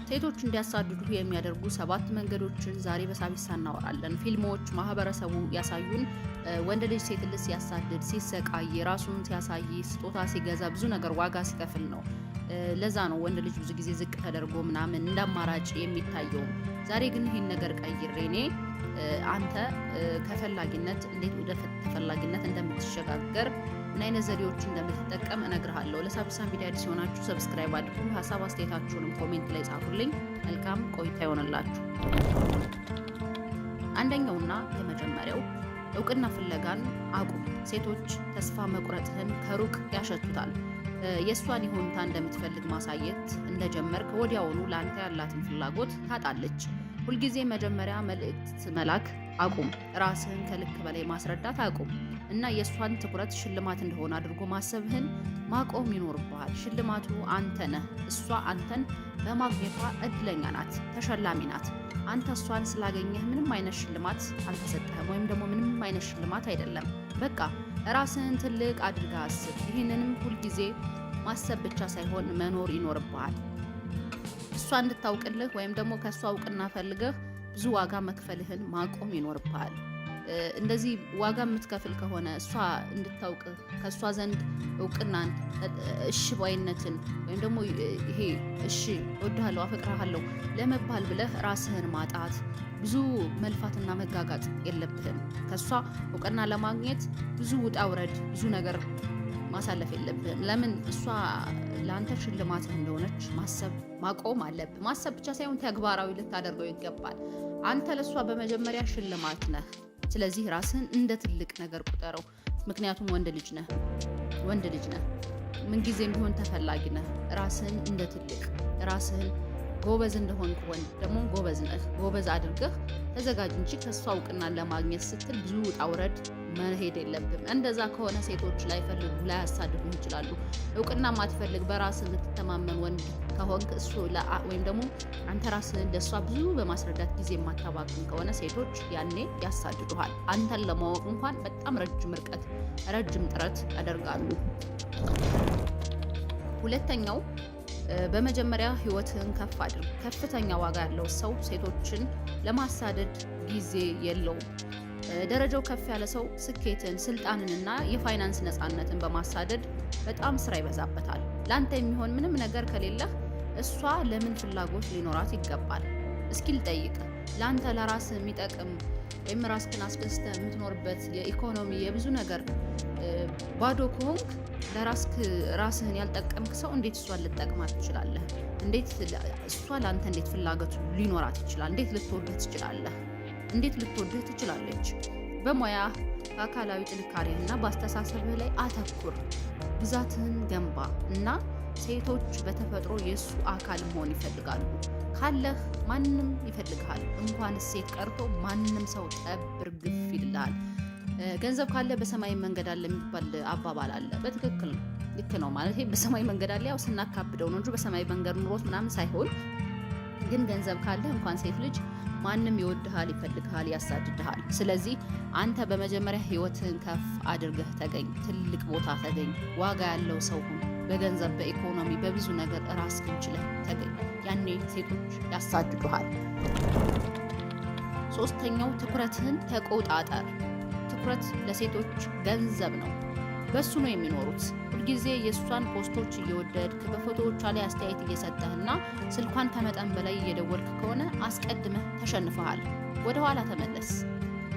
ሴቶች እንዲያሳድዱ የሚያደርጉ 7 መንገዶችን ዛሬ በሳቢሳ እናወራለን። ፊልሞች ማህበረሰቡ ያሳዩን ወንድ ልጅ ሴት ልጅ ሲያሳድድ፣ ሲሰቃይ፣ ራሱን ሲያሳይ፣ ስጦታ ሲገዛ፣ ብዙ ነገር ዋጋ ሲከፍል ነው። ለዛ ነው ወንድ ልጅ ብዙ ጊዜ ዝቅ ተደርጎ ምናምን እንዳማራጭ የሚታየው። ዛሬ ግን ይህን ነገር ቀይሬ እኔ አንተ ከፈላጊነት እንዴት ወደ ተፈላጊነት እንደምትሸጋገር ምን አይነት ዘዴዎች እንደምትጠቀም እነግርሃለሁ። ለሳቢሳ ሚዲያ አዲስ ሆናችሁ ሰብስክራይብ አድርጉ። ሀሳብ አስተያየታችሁንም ኮሜንት ላይ ጻፉልኝ። መልካም ቆይታ ይሆንላችሁ። አንደኛውና የመጀመሪያው እውቅና ፍለጋን አቁም። ሴቶች ተስፋ መቁረጥህን ከሩቅ ያሸቱታል። የእሷን ይሁንታ እንደምትፈልግ ማሳየት እንደጀመርክ ወዲያውኑ ለአንተ ያላትን ፍላጎት ታጣለች። ሁልጊዜ መጀመሪያ መልእክት መላክ አቁም። ራስህን ከልክ በላይ ማስረዳት አቁም እና የእሷን ትኩረት ሽልማት እንደሆነ አድርጎ ማሰብህን ማቆም ይኖርብሃል። ሽልማቱ አንተ ነህ። እሷ አንተን በማግኘቷ እድለኛ ናት፣ ተሸላሚ ናት። አንተ እሷን ስላገኘህ ምንም አይነት ሽልማት አልተሰጠህም፣ ወይም ደግሞ ምንም አይነት ሽልማት አይደለም። በቃ ራስህን ትልቅ አድርገህ አስብ። ይህንንም ሁልጊዜ ማሰብ ብቻ ሳይሆን መኖር ይኖርብሃል። እሷ እንድታውቅልህ ወይም ደግሞ ከእሷ እውቅና ፈልገህ ብዙ ዋጋ መክፈልህን ማቆም ይኖርብሃል። እንደዚህ ዋጋ የምትከፍል ከሆነ እሷ እንድታውቅ ከእሷ ዘንድ እውቅናን፣ እሺ ባይነትን ወይም ደግሞ ይሄ እሺ እወድሃለሁ፣ አፈቅርሃለሁ ለመባል ብለህ ራስህን ማጣት፣ ብዙ መልፋትና መጋጋጥ የለብህም። ከእሷ እውቅና ለማግኘት ብዙ ውጣ ውረድ፣ ብዙ ነገር ማሳለፍ የለብህም። ለምን እሷ ለአንተ ሽልማትህ እንደሆነች ማሰብ ማቆም አለብህ። ማሰብ ብቻ ሳይሆን ተግባራዊ ልታደርገው ይገባል። አንተ ለእሷ በመጀመሪያ ሽልማት ነህ። ስለዚህ ራስህን እንደ ትልቅ ነገር ቁጠረው። ምክንያቱም ወንድ ልጅ ነህ። ምንጊዜም ቢሆን ተፈላጊ ነህ። ራስህን እንደ ትልቅ፣ ራስህን ጎበዝ እንደሆንክ ወንድ ደግሞ ጎበዝ ነህ። ጎበዝ አድርገህ ተዘጋጅ እንጂ ከእሷ እውቅና ለማግኘት ስትል ብዙ ውጣ ውረድ መሄድ የለብም። እንደዛ ከሆነ ሴቶች ላይፈልጉ ላያሳድዱ ይችላሉ። እውቅና ማትፈልግ በራስ የምትተማመን ወንድ ከሆንክ እሱ ወይም ደግሞ አንተ ራስህን ለእሷ ብዙ በማስረዳት ጊዜ የማታባክን ከሆነ ሴቶች ያኔ ያሳድዱሃል። አንተን ለማወቅ እንኳን በጣም ረጅም ጥረት ያደርጋሉ። ሁለተኛው በመጀመሪያ ህይወትህን ከፍ አድርግ። ከፍተኛ ዋጋ ያለው ሰው ሴቶችን ለማሳደድ ጊዜ የለውም። ደረጃው ከፍ ያለ ሰው ስኬትን፣ ስልጣንንና የፋይናንስ ነፃነትን በማሳደድ በጣም ስራ ይበዛበታል። ለአንተ የሚሆን ምንም ነገር ከሌለህ እሷ ለምን ፍላጎት ሊኖራት ይገባል? እስኪ ልጠይቅ። ለአንተ ለራስ የሚጠቅም ወይም ራስህን አስደስተህ የምትኖርበት የኢኮኖሚ የብዙ ነገር ባዶ ከሆንክ ራስህን ያልጠቀምክ ሰው እንዴት እሷን ልጠቅማት ትችላለህ? እሷ ለአንተ እንዴት ፍላጎት ሊኖራት ይችላል? እንዴት ልትወድህ ትችላለህ? እንዴት ልትወድህ ትችላለች? በሙያ በአካላዊ ጥንካሬህና በአስተሳሰብህ ላይ አተኩር። ብዛትህን ገንባ እና ሴቶች በተፈጥሮ የእሱ አካል መሆን ይፈልጋሉ። ካለህ ማንም ይፈልግሃል። እንኳን ሴት ቀርቶ ማንም ሰው ጠብር ግፍ ይልሃል። ገንዘብ ካለ በሰማይ መንገድ አለ የሚባል አባባል አለ። በትክክል ነው፣ ልክ ነው። ማለት በሰማይ መንገድ አለ ያው ስናካብደው ነው እንጂ በሰማይ መንገድ ኑሮት ምናምን ሳይሆን፣ ግን ገንዘብ ካለ እንኳን ሴት ልጅ ማንም ይወድሃል፣ ይፈልግሃል፣ ያሳድድሃል። ስለዚህ አንተ በመጀመሪያ ህይወትህን ከፍ አድርገህ ተገኝ፣ ትልቅ ቦታ ተገኝ፣ ዋጋ ያለው ሰው ሁን። በገንዘብ በኢኮኖሚ በብዙ ነገር ራስህን ችለህ ተገኝ። ያኔ ሴቶች ያሳድዱሃል። ሶስተኛው ትኩረትህን ተቆጣጠር። ትኩረት ለሴቶች ገንዘብ ነው። በሱ ነው የሚኖሩት። ሁልጊዜ የእሷን ፖስቶች እየወደድክ በፎቶዎቿ ላይ አስተያየት እየሰጠህና ስልኳን ከመጠን በላይ እየደወልክ ከሆነ አስቀድመህ ተሸንፈሃል። ወደ ኋላ ተመለስ።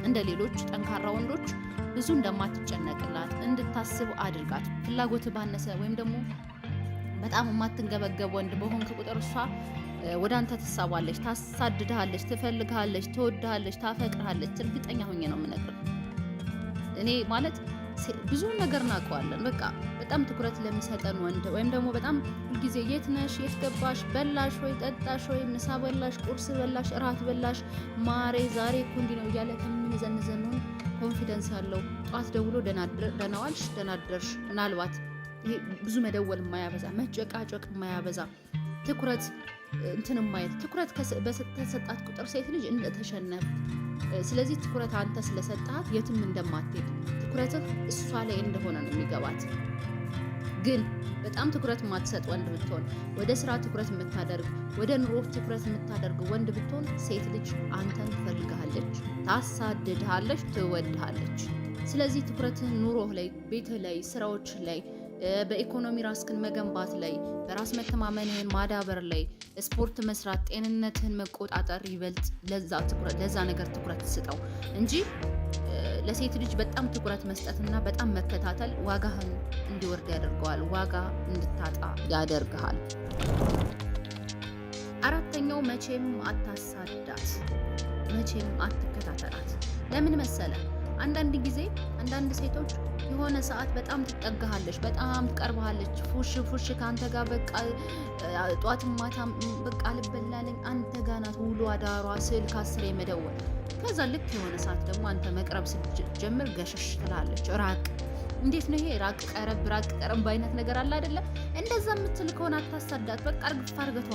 እንደ ሌሎች ጠንካራ ወንዶች ብዙ እንደማትጨነቅላት እንድታስብ አድርጋት። ፍላጎት ባነሰ ወይም ደግሞ በጣም የማትንገበገብ ወንድ በሆንክ ቁጥር እሷ ወደ አንተ ትሳባለች፣ ታሳድድሃለች፣ ትፈልግሃለች፣ ትወድሃለች፣ ታፈቅርሃለች። እርግጠኛ ሆኜ ነው የምነግርህ። እኔ ማለት ብዙ ነገር እናውቀዋለን። በቃ በጣም ትኩረት ለሚሰጠን ወንድ ወይም ደግሞ በጣም ሁልጊዜ የት ነሽ፣ የት ገባሽ፣ በላሽ ወይ፣ ጠጣሽ ወይ፣ ምሳ በላሽ፣ ቁርስ በላሽ፣ እራት በላሽ፣ ማሬ ዛሬ እኮ እንዲህ ነው እያለ ከሚዘንዘን ኮንፊደንስ ያለው ጠዋት ደውሎ ደህና ዋልሽ፣ ደህና አደርሽ፣ ምናልባት ይሄ ብዙ መደወል የማያበዛ መጨቃጨቅ የማያበዛ ትኩረት ማየት። ትኩረት በተሰጣት ቁጥር ሴት ልጅ እንደተሸነፍ። ስለዚህ ትኩረት አንተ ስለሰጣት የትም እንደማትሄድ ትኩረትህ እሷ ላይ እንደሆነ ነው የሚገባት። ግን በጣም ትኩረት የማትሰጥ ወንድ ብትሆን፣ ወደ ስራ ትኩረት የምታደርግ፣ ወደ ኑሮ ትኩረት የምታደርግ ወንድ ብትሆን ሴት ልጅ አንተን ትፈልግሃለች፣ ታሳድድሃለች፣ ትወድሃለች። ስለዚህ ትኩረትህን ኑሮህ ላይ፣ ቤትህ ላይ፣ ስራዎች ላይ፣ በኢኮኖሚ ራስክን መገንባት ላይ፣ በራስ መተማመንህን ማዳበር ላይ፣ ስፖርት መስራት፣ ጤንነትህን መቆጣጠር ይበልጥ ለዛ ነገር ትኩረት ስጠው እንጂ ለሴት ልጅ በጣም ትኩረት መስጠትና በጣም መከታተል ዋጋህን እንዲወርድ ያደርገዋል፣ ዋጋ እንድታጣ ያደርግሃል። አራተኛው መቼም አታሳዳት፣ መቼም አትከታተላት። ለምን መሰለ? አንዳንድ ጊዜ አንዳንድ ሴቶች የሆነ ሰዓት በጣም ትጠጋሃለች፣ በጣም ትቀርብሃለች፣ ፉሽ ከአንተ ጋር በቃ ጧትም ማታም በቃ ልበላለኝ አንተ ጋር ናት ውሎ አዳሯ፣ ስልክ 10 የመደወል። ከዛ ልክ የሆነ ሰዓት ደግሞ አንተ መቅረብ ስትጀምር ገሸሽ ትላለች። ራቅ። እንዴት ነው ይሄ? ራቅ ቀረብ አይነት ነገር አለ አይደለ? እንደዛ የምትል ከሆነ አታሳዳት። በቃ እርግፍ አድርገህ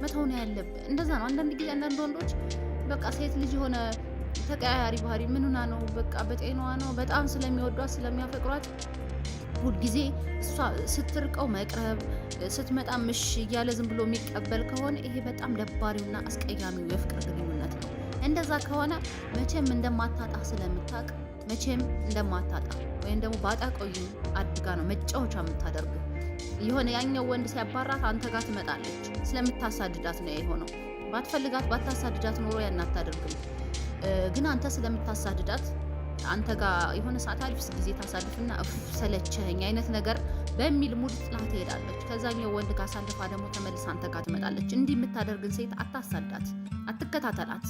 መተው ነው ያለብህ። እንደዛ ነው። አንዳንድ ጊዜ አንዳንድ ወንዶች በቃ ሴት ልጅ የሆነ ተቀያያሪ ባህሪ ምንና ነው በቃ በጤናዋ ነው በጣም ስለሚወዷት ስለሚያፈቅሯት ሁልጊዜ እሷ ስትርቀው መቅረብ ስትመጣ ምሽ እያለ ዝም ብሎ የሚቀበል ከሆነ ይሄ በጣም ደባሪውና አስቀያሚው የፍቅር ግንኙነት ነው። እንደዛ ከሆነ መቼም እንደማታጣ ስለምታውቅ መቼም እንደማታጣ ወይም ደግሞ ባጣ ቆዩ አድጋ ነው መጫወቻ የምታደርግ። የሆነ ያኛው ወንድ ሲያባራት አንተ ጋር ትመጣለች። ስለምታሳድዳት ነው የሆነው። ባትፈልጋት ባታሳድዳት ኖሮ ያን አታደርግም። ግን አንተ ስለምታሳድዳት አንተ ጋር የሆነ ሰዓት አሪፍ ጊዜ ታሳልፍና ሰለቸኝ አይነት ነገር በሚል ሙድ ጥላ ትሄዳለች። ከዛኛው ወንድ ካሳልፋ ደግሞ ተመልሳ አንተ ጋር ትመጣለች። እንዲህ የምታደርግን ሴት አታሳዳት፣ አትከታተላት።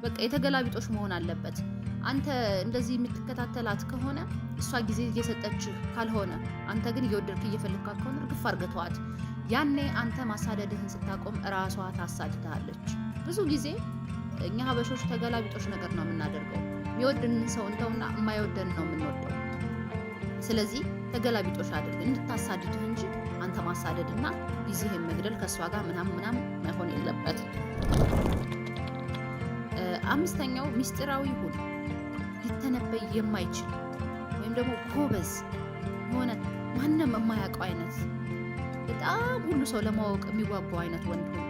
በቃ የተገላቢጦሽ መሆን አለበት። አንተ እንደዚህ የምትከታተላት ከሆነ እሷ ጊዜ እየሰጠች ካልሆነ አንተ ግን እየወደድክ እየፈለግካ ከሆነ እርግፍ አድርገተዋት። ያኔ አንተ ማሳደድህን ስታቆም እራሷ ታሳድድሃለች። ብዙ ጊዜ እኛ ሀበሾች ተገላቢጦሽ ነገር ነው የምናደርገው። የሚወድንን ሰው እንተውና የማይወደን ነው የምንወደው። ስለዚህ ተገላቢጦሽ አድርግ እንድታሳድድህ እንጂ አንተ ማሳደድና ጊዜህን መግደል ከእሷ ጋር ምናምን መሆን የለበትም። አምስተኛው ሚስጥራዊ ሁን። ሊተነበይ የማይችል ወይም ደግሞ ጎበዝ የሆነ ማንም የማያውቀው አይነት በጣም ሁሉ ሰው ለማወቅ የሚጓጓው አይነት ወንድ ሁን።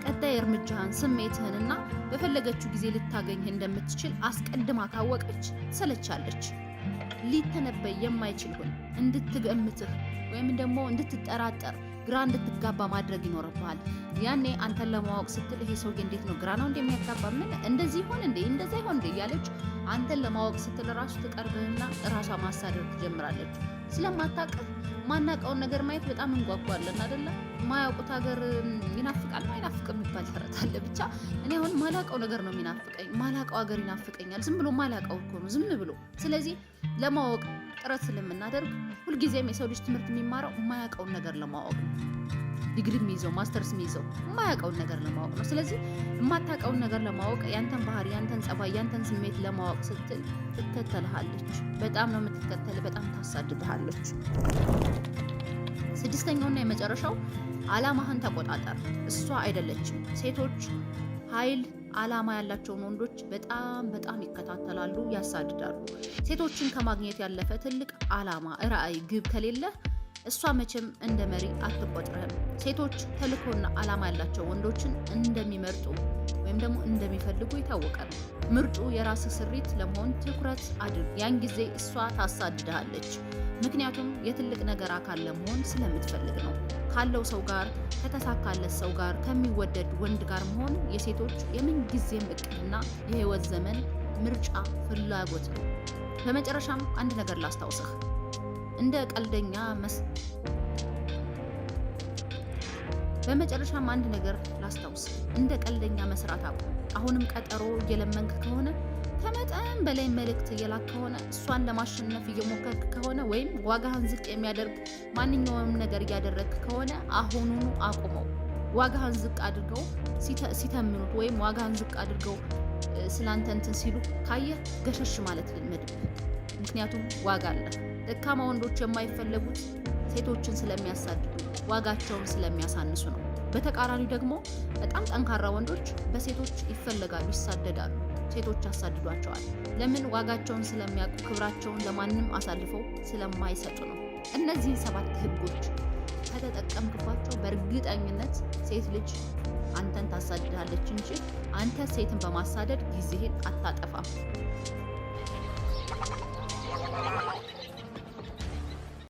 ቀጣይ እርምጃህን ስሜትህንና በፈለገችው ጊዜ ልታገኝህ እንደምትችል አስቀድማ ካወቀች ትሰለቻለች። ሊተነበይ የማይችል ሁን። እንድትገምትህ ወይም ደግሞ እንድትጠራጠር ግራ እንድትጋባ ማድረግ ይኖርብሃል። ያኔ አንተን ለማወቅ ስትል ይሄ ሰውዬ እንዴት ነው ግራ ነው እንደሚያጋባ ምን እንደዚህ ይሆን እንዴ እንደዛ ይሆን እንዴ እያለች አንተን ለማወቅ ስትል ራሱ ትቀርብህና ራሷ ማሳደር ትጀምራለች። ስለማታውቅህ ማናውቀውን ነገር ማየት በጣም እንጓጓለን አይደለ? ማያውቁት ሀገር ይናፍቃል ነው አይናፍቅም የሚባል ተረት አለ። ብቻ እኔ አሁን ማላውቀው ነገር ነው የሚናፍቀኝ። ማላውቀው ሀገር ይናፍቀኛል። ዝም ብሎ ማላውቀው እኮ ነው ዝም ብሎ። ስለዚህ ለማወቅ ጥረት ስለምናደርግ ሁልጊዜም የሰው ልጅ ትምህርት የሚማረው የማያውቀውን ነገር ለማወቅ ነው። ዲግሪ የሚይዘው ማስተርስ የሚይዘው የማያውቀውን ነገር ለማወቅ ነው። ስለዚህ የማታውቀውን ነገር ለማወቅ ያንተን ባህሪ፣ ያንተን ጸባይ፣ ያንተን ስሜት ለማወቅ ስትል ትከተልሃለች። በጣም ነው የምትከተል፣ በጣም ታሳድድሃለች። ስድስተኛውና የመጨረሻው አላማህን ተቆጣጠር። እሷ አይደለችም። ሴቶች ኃይል አላማ ያላቸውን ወንዶች በጣም ይከታተላሉ፣ ያሳድዳሉ። ሴቶችን ከማግኘት ያለፈ ትልቅ አላማ፣ ራዕይ፣ ግብ ከሌለ እሷ መቼም እንደ መሪ አትቆጥርህም። ሴቶች ተልእኮና አላማ ያላቸው ወንዶችን እንደሚመርጡ ወይም ደግሞ እንደሚፈልጉ የታወቀ ነው። ምርጡ የራስህ ስሪት ለመሆን ትኩረት አድርግ። ያን ጊዜ እሷ ታሳድድሃለች። ምክንያቱም የትልቅ ነገር አካል ለመሆን ስለምትፈልግ ነው። ካለው ሰው ጋር፣ ከተሳካለት ሰው ጋር፣ ከሚወደድ ወንድ ጋር መሆን የሴቶች የምንጊዜም እቅድና የህይወት ዘመን ምርጫ ፍላጎት ነው። በመጨረሻም አንድ ነገር ላስታውስህ። እንደ ቀልደኛ መስራት አቁም። አሁንም ቀጠሮ እየለመንክ ከሆነ ከመጠን በላይ መልእክት እየላክ ከሆነ እሷን ለማሸነፍ እየሞከርክ ከሆነ ወይም ዋጋህን ዝቅ የሚያደርግ ማንኛውም ነገር እያደረግክ ከሆነ አሁኑኑ አቁመው። ዋጋህን ዝቅ አድርገው ሲተምኑት ወይም ዋጋህን ዝቅ አድርገው ስላንተ እንትን ሲሉ ካየህ ገሸሽ ማለት ልመድ። ምክንያቱም ዋጋ አለ። ደካማ ወንዶች የማይፈለጉት ሴቶችን ስለሚያሳድዱ ዋጋቸውን ስለሚያሳንሱ ነው። በተቃራኒው ደግሞ በጣም ጠንካራ ወንዶች በሴቶች ይፈለጋሉ፣ ይሳደዳሉ። ሴቶች ያሳድዷቸዋል። ለምን? ዋጋቸውን ስለሚያውቁ፣ ክብራቸውን ለማንም አሳልፈው ስለማይሰጡ ነው። እነዚህን 7 ህጎች ከተጠቀምክባቸው በእርግጠኝነት ሴት ልጅ አንተን ታሳድዳለች እንጂ አንተ ሴትን በማሳደድ ጊዜህን አታጠፋም።